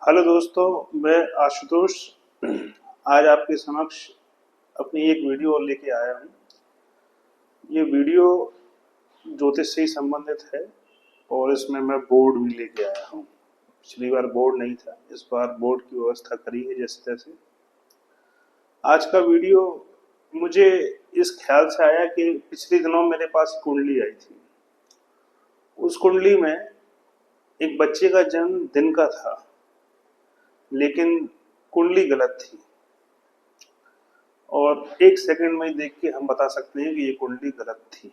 Hello दोस्तों, मैं आशुतोष आज आपके समक्ष अपनी एक वीडियो और लेके आया हूँ। ये वीडियो ज्योतिष से ही संबंधित है और इसमें मैं बोर्ड भी लेके आया हूँ। पिछली बार बोर्ड नहीं था, इस बार बोर्ड की व्यवस्था करी है जैसे तैसे। आज का वीडियो मुझे इस ख्याल से आया कि पिछले दिनों मेरे पास कुंडली आई थी। उस कुंडली में एक बच्चे का जन्म दिन का था, लेकिन कुंडली गलत थी और एक सेकंड में देख के हम बता सकते हैं कि ये कुंडली गलत थी।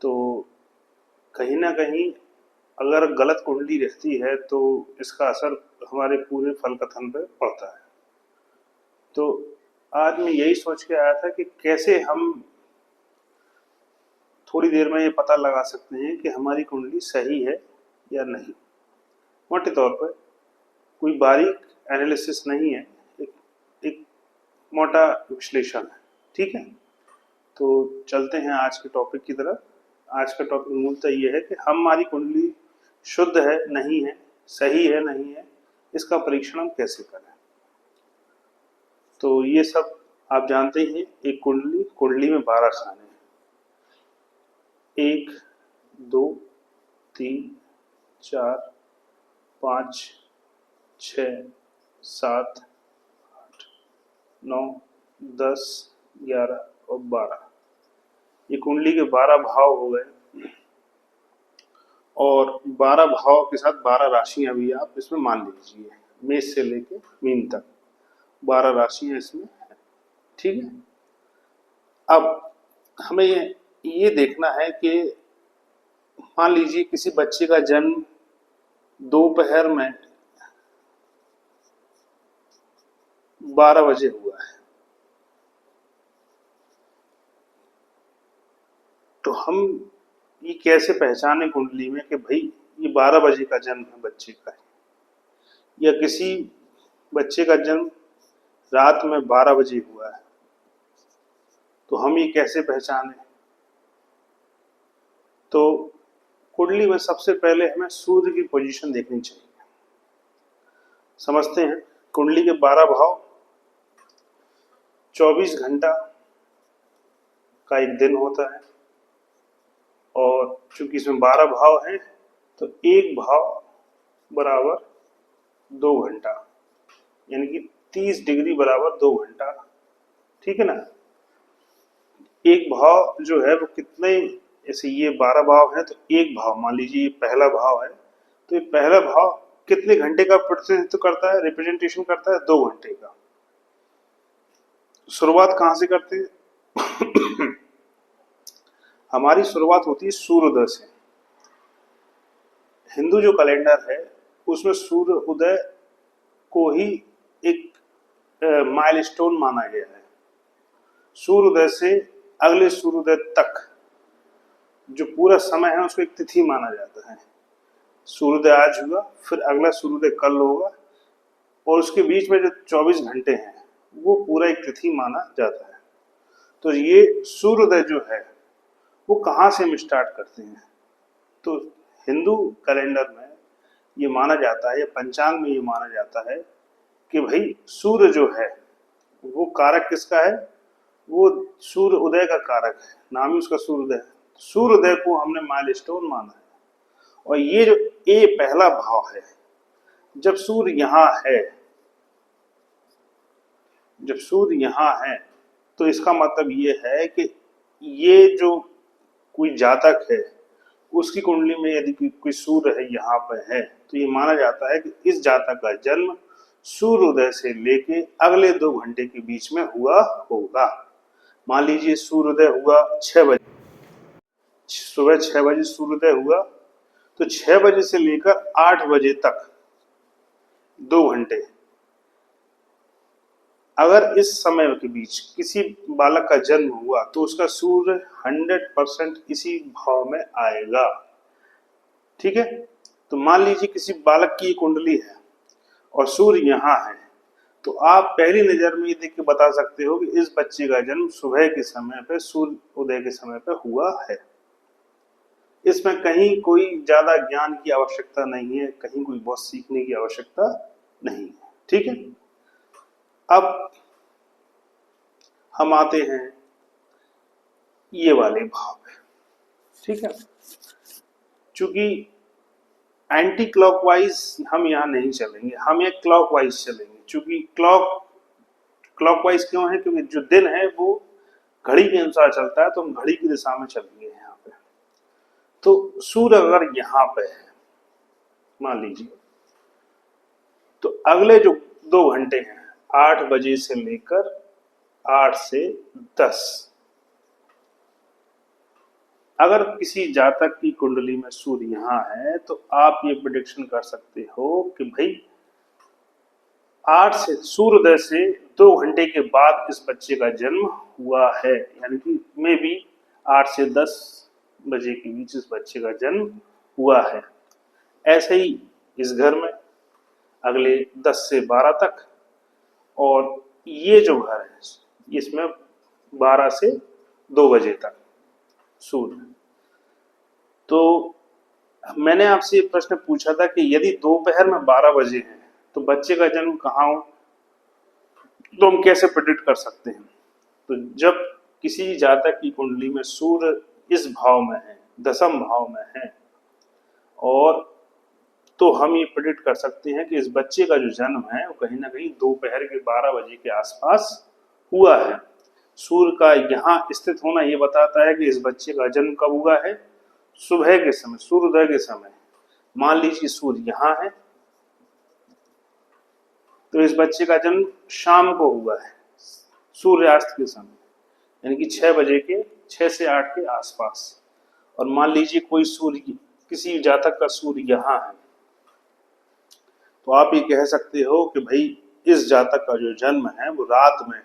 तो कहीं ना कहीं अगर गलत कुंडली रहती है तो इसका असर हमारे पूरे फल कथन पे पड़ता है। तो आज मैं यही सोच के आया था कि कैसे हम थोड़ी देर में ये पता लगा सकते हैं कि हमारी कुंडली सही है या नहीं। मोटे तौर पर कोई बारीक एनालिसिस नहीं है, एक मोटा विश्लेषण है। ठीक है, तो चलते हैं आज के टॉपिक की तरफ। आज का टॉपिक मूलतः ये है कि हमारी कुंडली शुद्ध है नहीं है, सही है नहीं है, इसका परीक्षण हम कैसे करें। तो ये सब आप जानते हैं। एक कुंडली में 12 खाने हैं। 1 2 3 4 5 6 7 8 9 10 11 और 12। ये कुंडली के 12 भाव हो गए और 12 भाव के साथ 12 राशियां भी आप इसमें मान लीजिए। मेष से लेके मीन तक 12 राशियां इसमें हैं। ठीक है, अब हमें ये देखना है कि मान लीजिए किसी बच्चे का जन्म दोपहर में 12 बजे हुआ है, तो हम ये कैसे पहचाने कुंडली में कि भाई ये 12 बजे का जन्म है बच्चे का, या किसी बच्चे का जन्म रात में 12 बजे हुआ है, तो हम ये कैसे पहचाने। तो कुंडली में सबसे पहले हमें सूर्य की पोजीशन देखनी चाहिए। समझते हैं, कुंडली के 12 भाव 24 घंटा का एक दिन होता है और चूंकि इसमें 12 भाव हैं तो एक भाव बराबर 2 घंटा, यानी कि 30 डिग्री बराबर 2 घंटा। ठीक है ना। एक भाव जो है वो कितने, जैसे ये 12 भाव है तो एक भाव मान लीजिए ये पहला भाव है, तो ये पहला भाव कितने घंटे का प्रतिनिधित्व करता है, रिप्रेजेंटेशन करता है 2 घंटे का। शुरुआत कहां से करते हैं हमारी शुरुआत होती है सूर्योदय से। हिंदू जो कैलेंडर है उसमें सूर्य उदय को ही एक माइलस्टोन माना गया है। सूर्योदय से अगले सूर्योदय तक जो पूरा समय है उसको एक तिथि माना जाता है। सूर्योदय आज हुआ, फिर अगला सूर्योदय कल होगा, और उसके बीच में जो 24 घंटे हैं वो पूरा एक तिथि माना जाता है। तो ये सूर्योदय जो है वो कहाँ से हम स्टार्ट करते हैं, तो हिंदू कैलेंडर में ये माना जाता है, या पंचांग में ये माना जाता है कि भाई सूर्य जो है वो कारक किसका है, वो सूर्य उदय का कारक है, नाम ही उसका सूर्योदय है। सूर्योदय को हमने माइलस्टोन माना है। और ये जो ए पहला भाव है, जब सूर्य यहाँ है, जब सूर्य यहाँ है तो इसका मतलब ये है कि ये जो कोई जातक है उसकी कुंडली में यदि कोई सूर्य है यहाँ पर है, तो ये माना जाता है कि इस जातक का जन्म सूर्योदय से लेके अगले 2 घंटे के बीच में हुआ होगा। मान लीजिए सूर्योदय हुआ 6 बजे, सुबह 6 बजे सूर्योदय हुआ, तो 6 बजे से लेकर 8 बजे तक 2 घंटे, अगर इस समय के बीच किसी बालक का जन्म हुआ तो उसका सूर्य 100% इसी भाव में आएगा। ठीक है, तो मान लीजिए किसी बालक की कुंडली है और सूर्य यहाँ है, तो आप पहली नजर में ये देख के बता सकते हो कि इस बच्चे का जन्म सुबह के समय पे सूर्य उदय के समय पे हुआ है। इसमें कहीं कोई ज्यादा ज्ञान की आवश्यकता नहीं है, कहीं कोई बहुत सीखने की आवश्यकता नहीं है। ठीक है, अब हम आते हैं ये वाले भाव में। ठीक है, चूंकि एंटी क्लॉकवाइज हम यहां नहीं चलेंगे, हम एक क्लॉकवाइज चलेंगे। चूंकि क्लॉकवाइज क्यों है? क्योंकि जो दिन है वो घड़ी के अनुसार चलता है, तो हम घड़ी की दिशा में चलेंगे यहाँ पे। तो सूर्य अगर यहाँ पे है मान लीजिए, तो अगले जो 2 घंटे हैं 8 बजे से लेकर 8 से 10, अगर किसी जातक की कुंडली में सूर्य यहाँ है तो आप ये प्रेडिक्शन कर सकते हो कि भाई 8 से सूर्योदय से 2 घंटे के बाद इस बच्चे का जन्म हुआ है, यानी कि मे भी 8 से 10 बजे के बीच इस बच्चे का जन्म हुआ है। ऐसे ही इस घर में अगले 10 से 12 तक, और ये जो घर है इसमें 12 से 2 बजे तक सूर्य। तो मैंने आपसे ये प्रश्न पूछा था कि यदि दोपहर में 12 बजे है तो बच्चे का जन्म कहाँ हो, तो हम कैसे प्रेडिक्ट कर सकते हैं? तो जब किसी जातक की कुंडली में सूर्य इस भाव में है, दशम भाव में है, और तो हम ये प्रेडिक्ट कर सकते हैं कि इस बच्चे का जो जन्म है वो कहीं ना कहीं दोपहर के 12 बजे के आसपास हुआ है। सूर्य का यहाँ स्थित होना ये बताता है कि इस बच्चे का जन्म कब हुआ है, सुबह के समय, सूर्योदय के समय। मान लीजिए सूर्य यहाँ है तो इस बच्चे का जन्म शाम को हुआ है, सूर्यास्त के समय, यानी कि 6 से 8 के आसपास। और मान लीजिए कोई सूर्य, किसी जातक का सूर्य यहाँ है, तो आप ये कह सकते हो कि भाई इस जातक का जो जन्म है वो रात में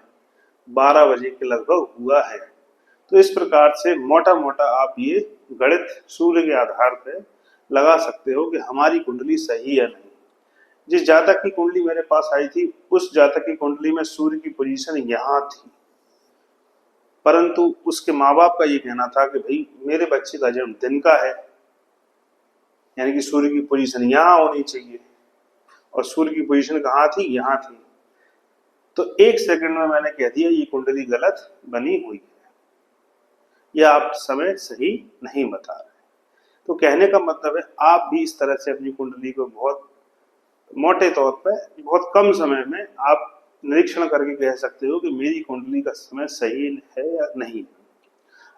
12 बजे के लगभग हुआ है। तो इस प्रकार से मोटा मोटा आप ये गणित सूर्य के आधार पर लगा सकते हो कि हमारी कुंडली सही है नहीं। जिस जातक की कुंडली मेरे पास आई थी उस जातक की कुंडली में सूर्य की पोजीशन यहाँ थी, परंतु उसके माँ बाप का ये कहना था कि भाई मेरे बच्चे का जन्म दिन का है, यानी कि सूर्य की पोजीशन यहाँ होनी चाहिए, और सूर्य की पोजीशन कहाँ थी, यहाँ थी। तो 1 सेकंड में मैंने कह दिया ये कुंडली गलत बनी हुई है, या आप समय सही नहीं बता रहे। तो कहने का मतलब है आप भी इस तरह से अपनी कुंडली को बहुत मोटे तौर पर बहुत कम समय में आप निरीक्षण करके कह सकते हो कि मेरी कुंडली का समय सही है या नहीं।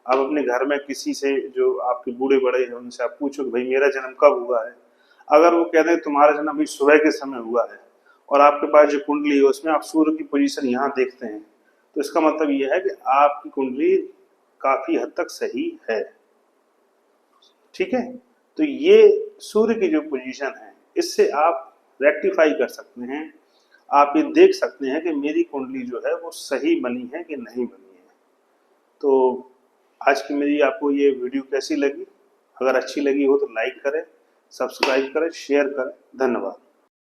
आप अपने घर में किसी से, जो आपके बूढ़े बड़े हैं, उनसे आप पूछो कि भाई मेरा जन्म कब हुआ है। अगर वो कहते हैं तुम्हारा जन्म अभी सुबह के समय हुआ है, और आपके पास जो कुंडली है उसमें आप सूर्य की पोजीशन यहाँ देखते हैं, तो इसका मतलब ये है कि आपकी कुंडली काफी हद तक सही है। ठीक है, तो ये सूर्य की जो पोजीशन है इससे आप रेक्टिफाई कर सकते हैं, आप ये देख सकते हैं कि मेरी कुंडली जो है वो सही बनी है कि नहीं बनी है। तो आज की मेरी आपको ये वीडियो कैसी लगी? अगर अच्छी लगी हो तो लाइक करें, सब्सक्राइब करें, शेयर करें। धन्यवाद।